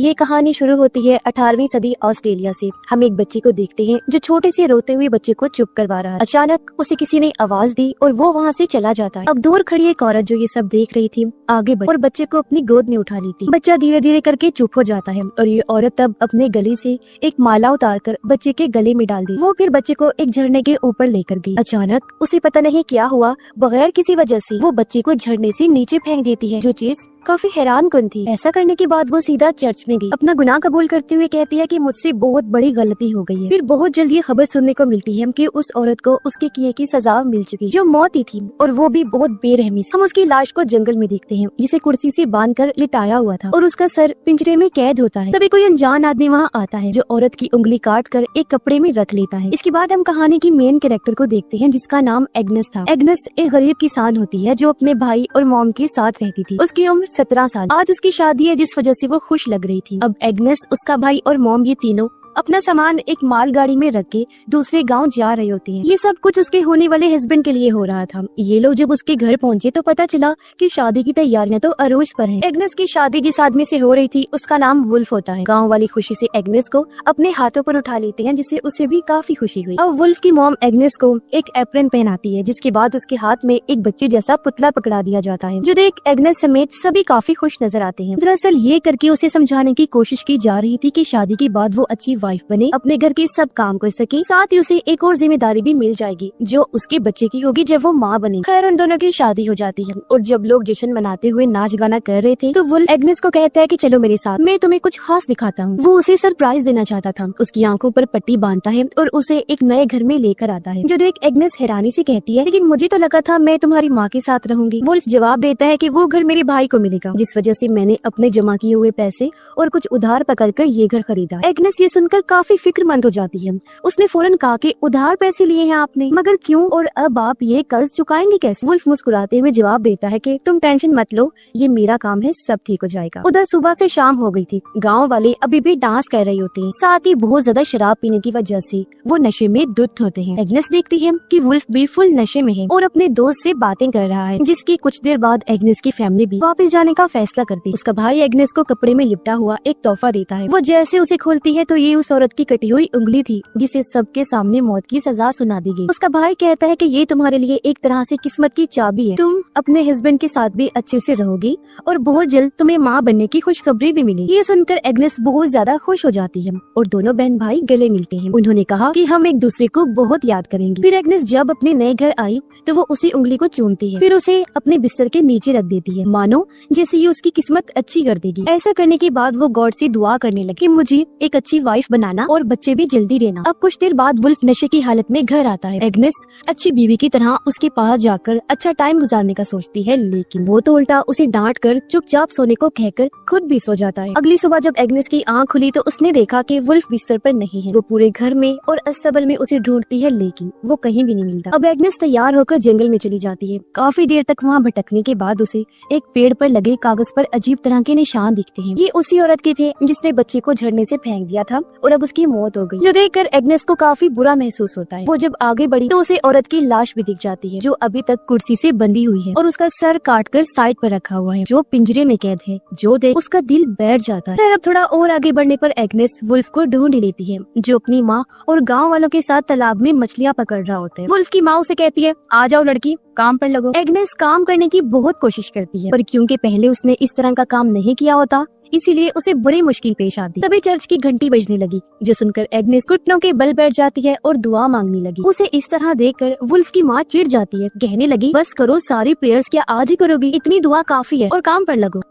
ये कहानी शुरू होती है 18वीं सदी ऑस्ट्रेलिया से। हम एक बच्चे को देखते हैं जो छोटे से रोते हुए बच्चे को चुप करवा रहा है। अचानक उसे किसी ने आवाज दी और वो वहाँ से चला जाता है। अब दूर खड़ी एक औरत जो ये सब देख रही थी आगे बढ़ी और बच्चे को अपनी गोद में उठा ली थी। बच्चा धीरे धीरे करके चुप हो जाता है और ये औरत तब अपने गले से एक माला उतारकर बच्चे के गले में डाल दी। वो फिर बच्चे को एक झरने के ऊपर लेकर गई। अचानक उसे पता नहीं क्या हुआ, बगैर किसी वजह से वो बच्चे को झरने से नीचे फेंक देती है, जो चीज काफी हैरानकुन थी। ऐसा करने के बाद वो सीधा चर्च में गई। अपना गुनाह कबूल करते हुए कहती है कि मुझसे बहुत बड़ी गलती हो गई है। फिर बहुत जल्द ये खबर सुनने को मिलती है कि उस औरत को उसके किए की सजा मिल चुकी, जो मौत ही थी, और वो भी बहुत बेरहमी से। हम उसकी लाश को जंगल में देखते हैं जिसे कुर्सी से बांधकर लिटाया हुआ था और उसका सर पिंजरे में कैद होता है। तभी कोई अनजान आदमी वहाँ आता है जो औरत की उंगली काट कर एक कपड़े में रख लेता है। इसके बाद हम कहानी की मेन कैरेक्टर को देखते हैं जिसका नाम एग्नेस था। एग्नेस एक गरीब किसान होती है जो अपने भाई और मॉम के साथ रहती थी। उसकी उम्र 17 साल। आज उसकी शादी है जिस वजह से वो खुश लग रही थी। अब एग्नेस, उसका भाई और मॉम ये तीनों अपना सामान एक मालगाड़ी में रख के दूसरे गांव जा रहे होते हैं। ये सब कुछ उसके होने वाले हस्बैंड के लिए हो रहा था। ये लोग जब उसके घर पहुंचे तो पता चला कि शादी की तैयारियां तो अरूज पर हैं। एग्नेस की शादी जिस आदमी से हो रही थी उसका नाम वुल्फ होता है। गांव वाली खुशी से एग्नेस को अपने हाथों पर उठा लेते हैं जिससे उसे भी काफी खुशी हुई। अब वुल्फ की मॉम एग्नेस को एक एप्रन पहनाती है जिसके बाद उसके हाथ में एक बच्चे जैसा पुतला पकड़ा दिया जाता है, जो देख एग्नेस समेत सभी काफी खुश नजर आते हैं। दरअसल ये करके उसे समझाने की कोशिश की जा रही थी कि शादी के बाद वो अच्छी वाइफ बने, अपने घर के सब काम कर सके, साथ ही उसे एक और जिम्मेदारी भी मिल जाएगी जो उसके बच्चे की होगी जब वो माँ बने। खैर उन दोनों की शादी हो जाती है और जब लोग जश्न मनाते हुए नाच गाना कर रहे थे तो वुल्फ एग्नेस को कहता है कि चलो मेरे साथ, मैं तुम्हें कुछ खास दिखाता हूँ। वो उसे सरप्राइज देना चाहता था। उसकी आंखों पर पट्टी बांधता है और उसे एक नए घर में लेकर आता है, जो देख एग्नेस हैरानी से कहती है लेकिन मुझे तो लगा था मैं तुम्हारी माँ के साथ रहूंगी। वुल्फ जवाब देता है कि वो घर मेरे भाई को मिलेगा, जिस वजह से मैंने अपने जमा किए हुए पैसे और कुछ उधार पकड़कर ये घर खरीदा। एग्नेस ये सुनकर काफी फिक्रमंद हो जाती है। उसने फौरन कहा कि उधार पैसे लिए हैं आपने, मगर क्यों, और अब आप ये कर्ज चुकाएंगे कैसे? वुल्फ मुस्कुराते हुए जवाब देता है कि तुम टेंशन मत लो, ये मेरा काम है, सब ठीक हो जाएगा। उधर सुबह से शाम हो गई थी। गांव वाले अभी भी डांस कर रहे होते हैं, साथ ही बहुत ज्यादा शराब पीने की वजह से वो नशे में धुत होते हैं। एग्नेस देखती है कि वुल्फ भी फुल नशे में है और अपने दोस्त से बातें कर रहा है, जिसकी कुछ देर बाद एग्नेस की फैमिली भी वापस जाने का फैसला करती है। उसका भाई एग्नेस को कपड़े में लिपटा हुआ एक तोहफा देता है। वो जैसे उसे खोलती है तो ये उस औरत की कटी हुई उंगली थी जिसे सबके सामने मौत की सजा सुना दी गई। उसका भाई कहता है कि ये तुम्हारे लिए एक तरह से किस्मत की चाबी है, तुम अपने हस्बैंड के साथ भी अच्छे से रहोगी और बहुत जल्द तुम्हें माँ बनने की खुशखबरी भी मिली। ये सुनकर एग्नेस बहुत ज्यादा खुश हो जाती है और दोनों बहन भाई गले मिलते हैं। उन्होंने कहा कि हम एक दूसरे को बहुत याद करेंगे। फिर एग्नेस जब अपने नए घर आई तो वो उसी उंगली को चूमती है, फिर उसे अपने बिस्तर के नीचे रख देती है, मानो जैसे ये उसकी किस्मत अच्छी कर देगी। ऐसा करने के बाद वो गॉड से दुआ करने लगी कि मुझे एक अच्छी वाइफ बनाना और बच्चे भी जल्दी देना। अब कुछ देर बाद वुल्फ नशे की हालत में घर आता है। एग्नेस अच्छी बीवी की तरह उसके पास जाकर अच्छा टाइम गुजारने का सोचती है, लेकिन वो तो उल्टा उसे डांट कर चुपचाप सोने को कहकर खुद भी सो जाता है। अगली सुबह जब एग्नेस की आंख खुली तो उसने देखा कि वुल्फ बिस्तर पर नहीं है। वो पूरे घर में और अस्तबल में उसे ढूंढती है लेकिन वो कहीं भी नहीं मिलता। अब एग्नेस तैयार होकर जंगल में चली जाती है। काफी देर तक वहाँ भटकने के बाद उसे एक पेड़ पर लगे कागज पर अजीब तरह के निशान दिखते हैं। ये उसी औरत के थे जिसने बच्चे को झरने से फेंक दिया था और अब उसकी मौत हो गई, जो देखकर एग्नेस को काफी बुरा महसूस होता है। वो जब आगे बढ़ी तो उसे औरत की लाश भी दिख जाती है जो अभी तक कुर्सी से बंधी हुई है और उसका सर काटकर साइड पर रखा हुआ है, जो पिंजरे में कैद है। जो देख उसका दिल बैठ जाता है। अब थोड़ा और आगे बढ़ने पर एग्नेस वुल्फ को ढूंढ लेती है जो अपनी माँ और गाँव वालों के साथ तालाब में मछलियाँ पकड़ रहा होता है। वुल्फ की माँ उसे कहती है आ जाओ लड़की, काम पर लगो। एग्नेस काम करने की बहुत कोशिश करती है पर क्योंकि पहले उसने इस तरह का काम नहीं किया होता इसीलिए उसे बड़ी मुश्किल पेश आती। तभी चर्च की घंटी बजने लगी, जो सुनकर एग्नेस घुटनों के बल बैठ जाती है और दुआ मांगने लगी। उसे इस तरह देखकर वुल्फ की माँ चिढ़ जाती है, कहने लगी बस करो, सारी प्रेयर्स क्या आज ही करोगी? इतनी दुआ काफी है और काम पर लगो।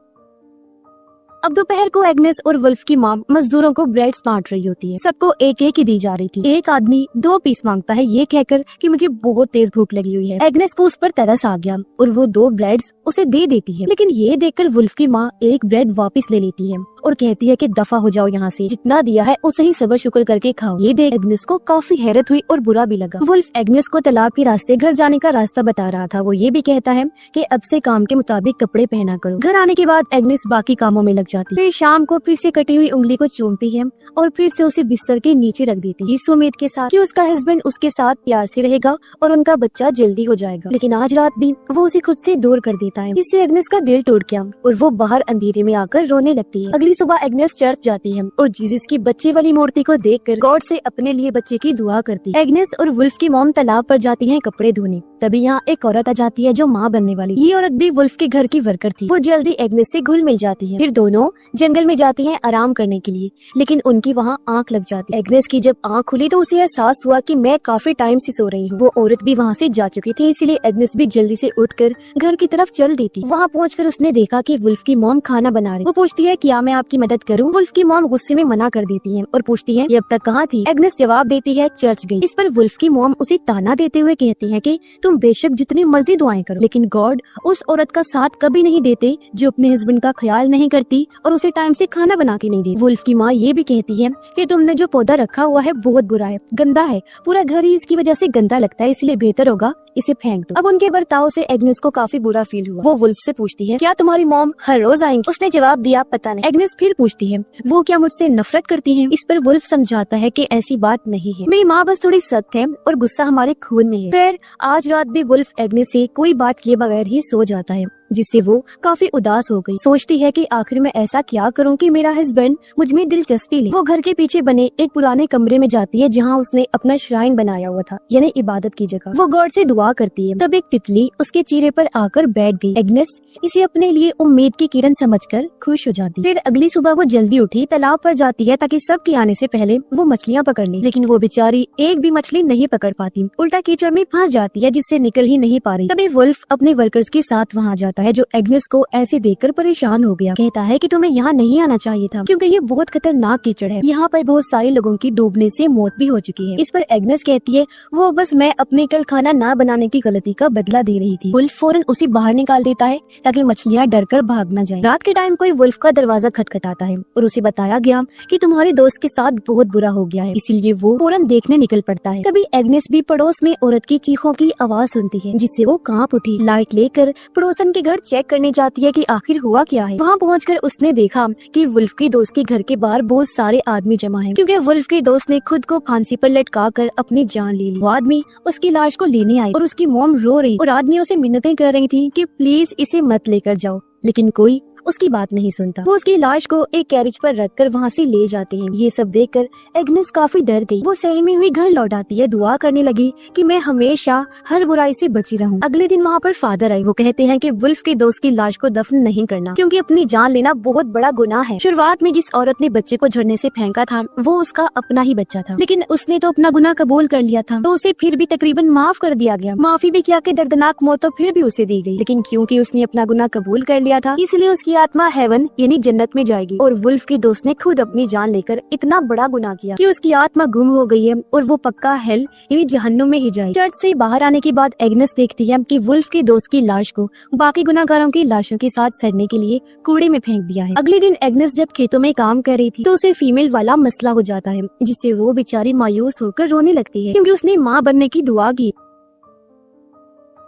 अब दोपहर को एग्नेस और वुल्फ की माँ मजदूरों को ब्रेड्स बांट रही होती है। सबको एक एक ही दी जा रही थी। एक आदमी 2 पीस मांगता है ये कहकर कि मुझे बहुत तेज भूख लगी हुई है। एग्नेस को उस पर तरस आ गया और वो 2 ब्रेड्स उसे दे देती है, लेकिन ये देखकर वुल्फ की माँ एक ब्रेड वापस ले लेती है और कहती है कि दफा हो जाओ यहाँ से, जितना दिया है उसे ही सब्र शुक्र करके खाओ। ये देख एग्नेस को काफी हैरत हुई और बुरा भी लगा। वुल्फ एग्नेस को तालाब के रास्ते घर जाने का रास्ता बता रहा था। वो ये भी कहता है कि अब से काम के मुताबिक कपड़े पहना करो। घर आने के बाद एग्नेस बाकी कामों में लग जाती। फिर शाम को फिर से कटी हुई उंगली को चूमती है और फिर से उसे बिस्तर के नीचे रख देती है, इस उम्मीद के साथ कि उसका हस्बैंड उसके साथ प्यार से रहेगा और उनका बच्चा जल्दी हो जाएगा। लेकिन आज रात भी वो उसे खुद से दूर कर देता है। इससे एग्नेस का दिल टूट गया और वो बाहर अंधेरे में आकर रोने लगती है। अगली अगली सुबह एग्नेस चर्च जाती है और जीसस की बच्चे वाली मूर्ति को देखकर गॉड से अपने लिए बच्चे की दुआ करती है। एग्नेस और वुल्फ की मॉम तालाब पर जाती है कपड़े धोने। तभी यहाँ एक औरत आ जाती है जो माँ बनने वाली। ये औरत भी वुल्फ के घर की वर्कर थी। वो जल्दी एग्नेस से घुल मिल जाती है। फिर दोनों जंगल में जाती हैं आराम करने के लिए, लेकिन उनकी वहाँ आंख लग जाती है। एग्नेस की जब आंख खुली तो उसे एहसास हुआ कि मैं काफी टाइम से सो रही हूँ। वो औरत भी वहाँ से जा चुकी थी, इसलिए एग्नेस भी जल्दी से उठकर घर की तरफ चल देती। वहाँ पहुँचकर उसने देखा कि वुल्फ की मॉम खाना बना रही। वो पूछती है क्या मैं आपकी मदद करूँ? वुल्फ की मॉम गुस्से में मना कर देती है और पूछती है ये अब तक कहाँ थी? एग्नेस जवाब देती है चर्च गई। इस पर वुल्फ की मॉम उसे ताना देते हुए कहती है कि तुम बेशक जितनी मर्जी दुआएं करो, लेकिन गॉड उस औरत का साथ कभी नहीं देते जो अपने हस्बैंड का ख्याल नहीं करती और उसे टाइम से खाना बना के नहीं देती। वुल्फ की माँ ये भी कहती है कि तुमने जो पौधा रखा हुआ है बहुत बुरा है, गंदा है, पूरा घर ही इसकी वजह से गंदा लगता है, इसलिए बेहतर होगा इसे फेंक दो। अब उनके बर्ताव से एग्नेस को काफी बुरा फील हुआ। वो वुल्फ से पूछती है क्या तुम्हारी मॉम हर रोज आएंगी? उसने जवाब दिया पता नहीं। एग्नेस फिर पूछती है वो क्या मुझसे नफरत करती हैं? इस पर वुल्फ समझाता है कि ऐसी बात नहीं है, मेरी माँ बस थोड़ी सख्त है और गुस्सा हमारे खून में है। फिर आज रात भी वुल्फ एग्नेस से कोई बात किए बगैर ही सो जाता है, जिससे वो काफी उदास हो गई। सोचती है कि आखिर मैं ऐसा क्या करूं कि मेरा हस्बैंड मुझ में दिलचस्पी ले। वो घर के पीछे बने एक पुराने कमरे में जाती है जहां उसने अपना श्राइन बनाया हुआ था, यानी इबादत की जगह। वो गॉड से दुआ करती है। तब एक तितली उसके चेहरे पर आकर बैठ गई। एग्नेस इसे अपने लिए उम्मीद की किरण समझकर खुश हो जाती। फिर अगली सुबह वो जल्दी उठी, तालाब पर जाती है ताकि सबके आने से पहले वो मछलियाँ पकड़ ले, लेकिन वो बेचारी एक भी मछली नहीं पकड़ पाती, उल्टा कीचड़ में फंस जाती है जिससे निकल ही नहीं पा रही। तभी वुल्फ अपने वर्कर्स के साथ वहाँ जाता है जो एग्नेस को ऐसे देखकर परेशान हो गया। कहता है कि तुम्हें यहाँ नहीं आना चाहिए था क्योंकि ये बहुत खतरनाक कीचड़ है, यहाँ पर बहुत सारे लोगों की डूबने से मौत भी हो चुकी है। इस पर एग्नेस कहती है वो बस मैं अपने कल खाना ना बनाने की गलती का बदला दे रही थी। वुल्फ फौरन उसे बाहर निकाल देता है ताकि मछलियाँ डरकर भाग न जाएं। रात के टाइम कोई वुल्फ का दरवाजा खटखटाता है और उसे बताया गया कि तुम्हारे दोस्त के साथ बहुत बुरा हो गया है, इसीलिए वो फौरन देखने निकल पड़ता है। तभी एग्नेस भी पड़ोस में औरत की चीखों की आवाज सुनती है जिससे वो कांप उठी। लाइट लेकर पड़ोसन के घर चेक करने जाती है कि आखिर हुआ क्या है। वहाँ पहुंचकर उसने देखा कि वुल्फ की दोस्त के घर के बाहर बहुत सारे आदमी जमा हैं, क्योंकि वुल्फ के दोस्त ने खुद को फांसी पर लटका कर अपनी जान ले ली। वो आदमी उसकी लाश को लेने आए और उसकी मॉम रो रही और आदमियों से मिन्नतें कर रही थी कि प्लीज इसे मत लेकर जाओ, लेकिन कोई उसकी बात नहीं सुनता। वो उसकी लाश को एक कैरेज पर रखकर वहाँ से ले जाते हैं। ये सब देखकर एग्नेस काफी डर गई। वो सहमी हुई घर लौट आती है, दुआ करने लगी कि मैं हमेशा हर बुराई से बची रहूं। अगले दिन वहाँ पर फादर आए। वो कहते हैं कि वुल्फ के दोस्त की लाश को दफन नहीं करना क्योंकि अपनी जान लेना बहुत बड़ा गुनाह है। शुरुआत में जिस औरत ने बच्चे को झरने से फेंका था वो उसका अपना ही बच्चा था, लेकिन उसने तो अपना गुनाह कबूल कर लिया था, तो उसे फिर भी तकरीबन माफ कर दिया गया। माफी भी किया कि दर्दनाक मौत तो फिर भी उसे दी गई, लेकिन क्योंकि उसने अपना गुनाह कबूल कर लिया था इसलिए उसकी आत्मा हेवन यानी जन्नत में जाएगी। और वुल्फ के दोस्त ने खुद अपनी जान लेकर इतना बड़ा गुनाह किया कि उसकी आत्मा गुम हो गई है और वो पक्का हेल यानी जहन्नुम में ही जाएगी। चर्च से बाहर आने के बाद एग्नेस देखती है कि वुल्फ के दोस्त की लाश को बाकी गुनाहगारों की लाशों के साथ सड़ने के लिए कूड़े में फेंक दिया है। अगले दिन एग्नेस जब खेतों में काम कर रही थी तो उसे फीमेल वाला मसला हो जाता है, जिससे वो बेचारी मायूस होकर रोने लगती है क्योंकि उसने माँ बनने की दुआ की।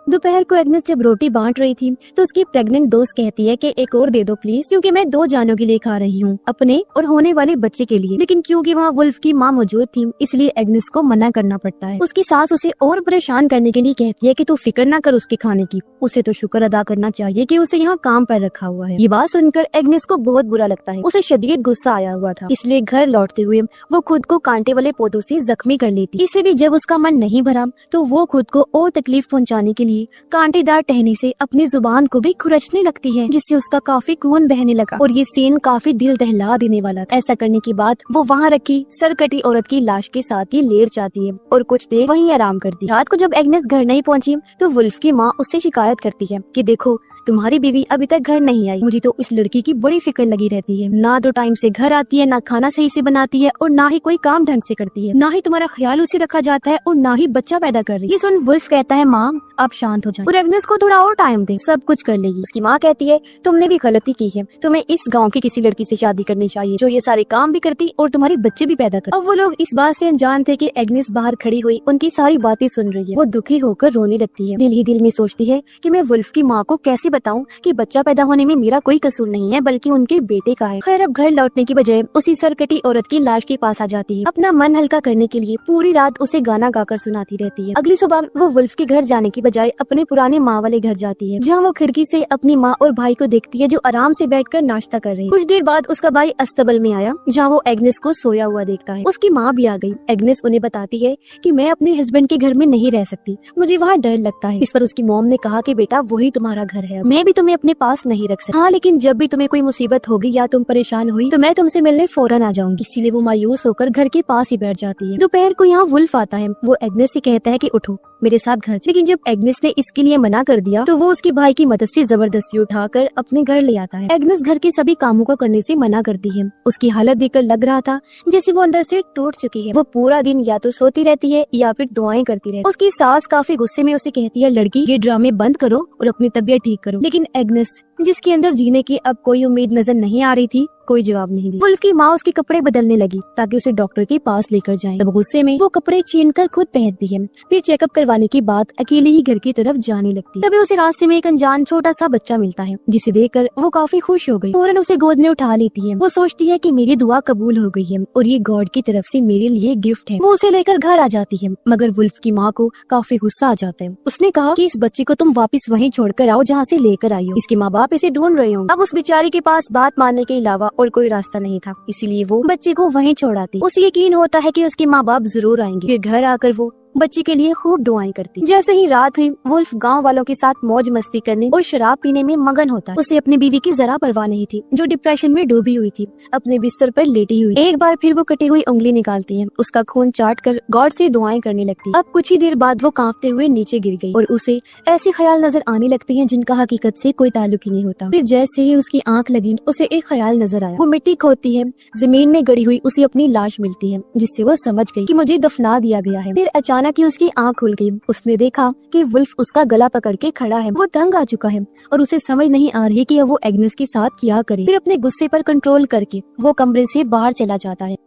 दोपहर को एग्नेस जब रोटी बांट रही थी तो उसकी प्रेग्नेंट दोस्त कहती है कि एक और दे दो प्लीज, क्योंकि मैं 2 जानों के लिए खा रही हूँ, अपने और होने वाले बच्चे के लिए। लेकिन क्योंकि वहाँ वुल्फ की माँ मौजूद थी इसलिए एग्नेस को मना करना पड़ता है। उसकी सास उसे और परेशान करने के लिए कहती है कि तू फिक्र ना कर उसके खाने की, उसे तो शुक्र अदा करना चाहिए कि उसे यहाँ काम पर रखा हुआ है। ये बात सुनकर एग्नेस को बहुत बुरा लगता है। उसे शदीद गुस्सा आया हुआ था, इसलिए घर लौटते हुए वो खुद को कांटे वाले पौधों से जख्मी कर लेती। इससे भी जब उसका मन नहीं भरा तो वो खुद को और तकलीफ पहुँचाने के लिए कांटेदार टहनी से अपनी जुबान को भी खुरचने लगती है, जिससे उसका काफी खून बहने लगा और ये सीन काफी दिल दहला देने वाला था। ऐसा करने के बाद वो वहाँ रखी सरकटी औरत की लाश के साथ ही लेट जाती है और कुछ देर वहीं आराम करती है। रात को जब एग्नेस घर नहीं पहुँची तो वुल्फ की माँ उससे शिकायत करती है कि देखो तुम्हारी बीवी अभी तक घर नहीं आई, मुझे तो इस लड़की की बड़ी फिक्र लगी रहती है, ना तो टाइम से घर आती है, ना खाना सही से बनाती है और ना ही कोई काम ढंग से करती है, ना ही तुम्हारा ख्याल उसे रखा जाता है और ना ही बच्चा पैदा कर रही है। ये सुन वुल्फ कहता है माँ आप शांत हो जाएं और एग्नेस को थोड़ा और टाइम दे, सब कुछ कर लेगी। उसकी माँ कहती है तुमने भी गलती की है, तुम्हें इस गाँव की किसी लड़की से शादी करनी चाहिए जो ये सारे काम भी करती और तुम्हारे बच्चे भी पैदा कर। अब वो लोग इस बात से अनजान थे कि एग्नेस बाहर खड़ी हुई उनकी सारी बातें सुन रही है। वो दुखी होकर रोने लगती है, दिल ही दिल में सोचती है कि मैं वुल्फ की माँ को कैसे बताऊं कि बच्चा पैदा होने में मेरा कोई कसूर नहीं है, बल्कि उनके बेटे का है। खैर, अब घर लौटने की बजाय उसी सरकटी औरत की लाश के पास आ जाती है। अपना मन हल्का करने के लिए पूरी रात उसे गाना गाकर सुनाती रहती है। अगली सुबह वो वुल्फ के घर जाने की बजाय अपने पुराने माँ वाले घर जाती है, जहाँ वो खिड़की से अपनी माँ और भाई को देखती है जो आराम से बैठकर नाश्ता कर रहे हैं। कुछ देर बाद उसका भाई अस्तबल में आया, जहाँ वो एग्नेस को सोया हुआ देखता है। उसकी माँ भी आ गई। एग्नेस उन्हें बताती है कि मैं अपने हस्बैंड के घर में नहीं रह सकती, मुझे वहाँ डर लगता है। इस पर उसकी मॉम ने कहा कि बेटा वही तुम्हारा घर है, मैं भी तुम्हें अपने पास नहीं रख सकती। हाँ, लेकिन जब भी तुम्हें कोई मुसीबत होगी या तुम परेशान हुई तो मैं तुमसे मिलने फौरन आ जाऊंगी। इसीलिए वो मायूस होकर घर के पास ही बैठ जाती है। दोपहर को यहाँ वुल्फ आता है। वो एग्नेस से कहता है कि उठो, मेरे साथ घर। लेकिन जब एग्नेस ने इसके लिए मना कर दिया तो वो उसके भाई की मदद से जबरदस्ती उठाकर अपने घर ले आता है। एग्नेस घर के सभी कामों को करने से मना करती है। उसकी हालत देखकर लग रहा था जैसे वो अंदर से टूट चुकी है। वो पूरा दिन या तो सोती रहती है या फिर दुआएं करती रहती है। उसकी सास काफी गुस्से में उसे कहती है, लड़की ये ड्रामे बंद करो और अपनी तबीयत ठीक करो। लेकिन एग्नेस, जिसके अंदर जीने की अब कोई उम्मीद नजर नहीं आ रही थी, कोई जवाब नहीं दी। वुल्फ की माँ उसके कपड़े बदलने लगी ताकि उसे डॉक्टर के पास लेकर जाए। तब गुस्से में वो कपड़े छीनकर खुद पहनती है। फिर चेकअप करवाने के बाद अकेले ही घर की तरफ जाने लगती है। तभी उसे रास्ते में एक अनजान छोटा सा बच्चा मिलता है, जिसे देखकर वो काफी खुश हो गई। फौरन उसे गोद में उठा लेती है। वो सोचती है कि मेरी दुआ कबूल हो गई है और ये गॉड की तरफ से मेरे लिए गिफ्ट है। वो उसे लेकर घर आ जाती है, मगर वुल्फ की माँ को काफी गुस्सा आ जाता है। उसने कहा कि इस बच्चे को तुम वापस वहीं छोड़कर आओ जहाँ से लेकर आई हो। इसके माँ बाप इसे ढूंढ रहे होंगे। अब उस बेचारी के पास बात मानने के अलावा और कोई रास्ता नहीं था, इसीलिए वो बच्चे को वहीं छोड़ाती। उसे यकीन होता है कि उसके माँ बाप जरूर आएंगे। फिर घर आकर वो बच्चे के लिए खूब दुआएं करती। जैसे ही रात हुई, वुल्फ गांव वालों के साथ मौज मस्ती करने और शराब पीने में मगन होता है। उसे अपनी बीवी की जरा परवाह नहीं थी, जो डिप्रेशन में डूबी हुई थी, अपने बिस्तर पर लेटी हुई। एक बार फिर वो कटी हुई उंगली निकालती है, उसका खून चाट कर गॉड से दुआएं करने लगती। अब कुछ ही देर बाद वो कांपते हुए नीचे गिर गई और उसे ऐसे ख्याल नजर आने लगते हैं जिनका हकीकत से कोई ताल्लुक ही नहीं होता। फिर जैसे ही उसकी आंख लगी, उसे एक ख्याल नजर आया। वो मिट्टी खोदती है, जमीन में गड़ी हुई उसे अपनी लाश मिलती है, जिससे वो समझ गई कि मुझे दफना दिया गया है। फिर अचानक ही उसकी आंख खुल गई। उसने देखा कि वुल्फ उसका गला पकड़ के खड़ा है। वो तंग आ चुका है और उसे समझ नहीं आ रही कि अब वो एग्नेस के साथ क्या करे। फिर अपने गुस्से पर कंट्रोल करके वो कमरे से बाहर चला जाता है।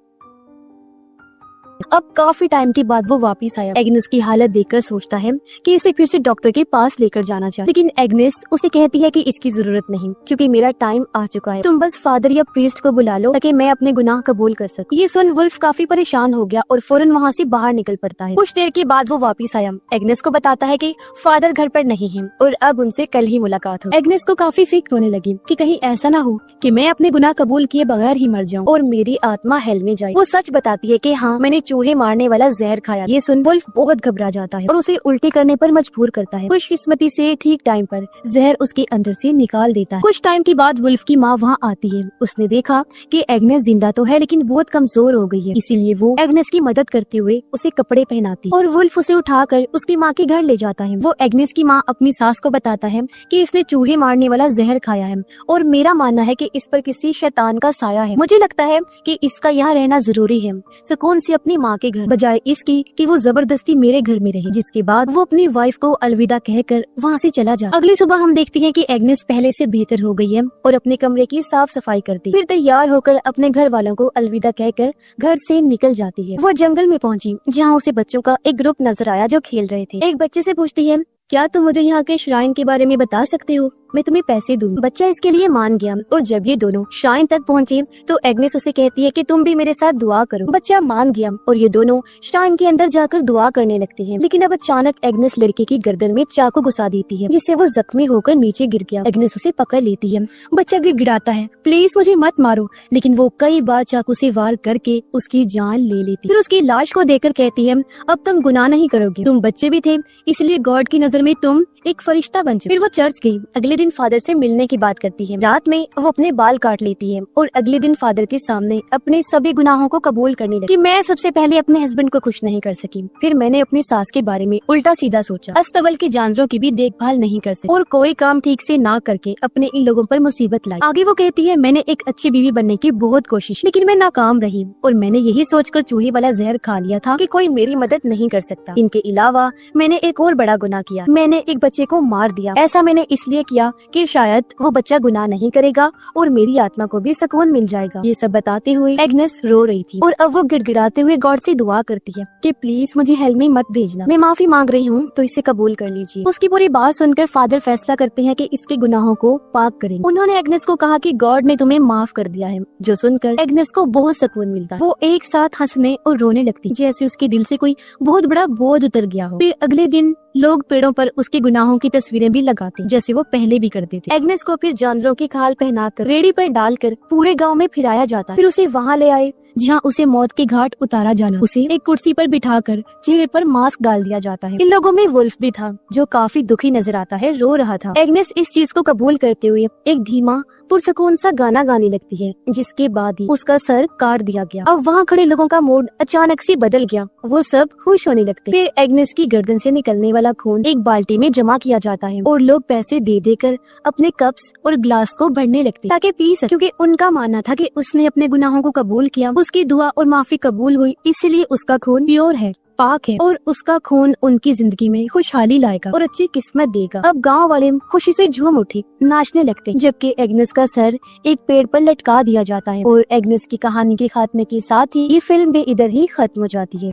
अब काफी टाइम के बाद वो वापस आया। एग्नेस की हालत देखकर सोचता है कि इसे फिर से डॉक्टर के पास लेकर जाना चाहिए, लेकिन एग्नेस उसे कहती है कि इसकी जरूरत नहीं, क्योंकि मेरा टाइम आ चुका है। तुम बस फादर या प्रीस्ट को बुला लो ताकि मैं अपने गुनाह कबूल कर सकूं। ये सुन वुल्फ काफी परेशान हो गया और फौरन वहाँ से बाहर निकल पड़ता है। कुछ देर के बाद वो वापस आया। एग्नेस को बताता है कि फादर घर पर नहीं है और अब उनसे कल ही मुलाकात हो। एग्नेस को काफी फिक्र होने लगी कि कहीं ऐसा ना हो कि मैं अपने गुनाह कबूल किए बगैर ही मर जाऊँ और मेरी आत्मा हेल में जाए। वो सच बताती है कि हाँ, मैंने चूहे मारने वाला जहर खाया। ये सुन वुल्फ बहुत घबरा जाता है और उसे उल्टी करने पर मजबूर करता है। खुशकिस्मती से ठीक टाइम पर जहर उसके अंदर से निकाल देता है। कुछ टाइम के बाद वुल्फ की माँ वहाँ आती है। उसने देखा कि एग्नेस जिंदा तो है लेकिन बहुत कमजोर हो गई है, इसीलिए वो एग्नेस की मदद करते हुए उसे कपड़े पहनाती और वुल्फ उसे उठाकर उसकी माँ के घर ले जाता है। वो एग्नेस की माँ अपनी सास को बताता है कि इसने चूहे मारने वाला जहर खाया है और मेरा मानना है कि इस पर किसी शैतान का साया है। मुझे लगता है कि इसका यहाँ रहना जरूरी है, सुकून से अपनी माँ के घर, बजाय इसकी कि वो जबरदस्ती मेरे घर में रहे। जिसके बाद वो अपनी वाइफ को अलविदा कहकर वहाँ से चला जाता। अगली सुबह हम देखते हैं कि एग्नेस पहले से बेहतर हो गई है और अपने कमरे की साफ सफाई करती, फिर तैयार होकर अपने घर वालों को अलविदा कहकर घर से निकल जाती है। वो जंगल में पहुंची, जहाँ उसे बच्चों का एक ग्रुप नजर आया जो खेल रहे थे। एक बच्चे से पूछती है, क्या तुम मुझे यहाँ के श्राइन के बारे में बता सकते हो? मैं तुम्हें पैसे दूँ। बच्चा इसके लिए मान गया और जब ये दोनों श्राइन तक पहुँचे तो एग्नेस उसे कहती है कि तुम भी मेरे साथ दुआ करो। बच्चा मान गया और ये दोनों श्राइन के अंदर जाकर दुआ करने लगते हैं। लेकिन अब अचानक एग्नेस लड़के की गर्दन में चाकू घुसा देती है, जिससे वो जख्मी होकर नीचे गिर गया। एग्नेस उसे पकड़ लेती है। बच्चा गिड़गिड़ाता है, प्लीज मुझे मत मारो, लेकिन वो कई बार चाकू से वार करके उसकी जान ले लेती। फिर उसकी लाश को देखकर कहती है, अब तुम गुनाह नहीं करोगे, तुम बच्चे भी थे, इसलिए गॉड की नजर में तुम एक फरिश्ता बन चुके। फिर वो चर्च गई। अगले दिन फादर से मिलने की बात करती है। रात में वो अपने बाल काट लेती है और अगले दिन फादर के सामने अपने सभी गुनाहों को कबूल करने लगी कि मैं सबसे पहले अपने हस्बैंड को खुश नहीं कर सकी। फिर मैंने अपनी सास के बारे में उल्टा सीधा सोचा, अस्तबल के जानवरों की भी देखभाल नहीं कर सकी और कोई काम ठीक से ना करके अपने इन लोगों पर मुसीबत लाई। आगे वो कहती है, मैंने एक अच्छी बीवी बनने की बहुत कोशिश, लेकिन मैं नाकाम रही और मैंने यही सोचकर चूहे वाला जहर खा लिया था कि कोई मेरी मदद नहीं कर सकता। इनके अलावा मैंने एक और बड़ा गुनाह किया किया, मैंने एक बच्चे को मार दिया। ऐसा मैंने इसलिए किया कि शायद वो बच्चा गुनाह नहीं करेगा और मेरी आत्मा को भी सुकून मिल जाएगा। ये सब बताते हुए एग्नेस रो रही थी और अब वो गिड़गिड़ाते हुए गॉड से दुआ करती है कि प्लीज मुझे हेल में मत भेजना, मैं माफी मांग रही हूँ तो इसे कबूल कर लीजिए। उसकी पूरी बात सुनकर फादर फैसला करते हैं कि इसके गुनाहों को पाक करेंगे। उन्होंने एग्नेस को कहा कि गॉड ने तुम्हें माफ कर दिया है, जो सुनकर एग्नेस को बहुत सुकून मिलता है। वो एक साथ हंसने और रोने लगती, जैसे उसके दिल से कोई बहुत बड़ा बोझ उतर गया हो। फिर अगले दिन लोग पेड़ों पर उसके गुनाहों की तस्वीरें भी लगाते, जैसे वो पहले भी करते थे। एग्नेस को फिर जानवरों की खाल पहनाकर रेडी पर डालकर पूरे गांव में फिराया जाता। फिर उसे वहां ले आए जहां उसे मौत के घाट उतारा जाना। उसे एक कुर्सी पर बिठाकर चेहरे पर मास्क डाल दिया जाता है। इन लोगों में वुल्फ भी था, जो काफी दुखी नजर आता है, रो रहा था। एग्नेस इस चीज को कबूल करते हुए एक धीमा पुरसकून सा गाना गाने लगती है, जिसके बाद ही उसका सर काट दिया गया। अब वहाँ खड़े लोगों का मूड अचानक से बदल गया, वो सब खुश होने लगते। फिर एग्नेस की गर्दन से निकलने वाला खून एक बाल्टी में जमा किया जाता है और लोग पैसे दे देकर अपने कप्स और ग्लास को भरने लगते ताकि पी सके, क्योंकि उनका मानना था कि उसने अपने गुनाहों को कबूल किया, उसकी दुआ और माफी कबूल हुई, इसलिए उसका खून प्योर है, पाक है और उसका खून उनकी जिंदगी में खुशहाली लाएगा और अच्छी किस्मत देगा। अब गांव वाले खुशी से झूम उठे, नाचने लगते, जबकि एग्नेस का सर एक पेड़ पर लटका दिया जाता है। और एग्नेस की कहानी के खात्मे के साथ ही ये फिल्म भी इधर ही खत्म हो जाती है।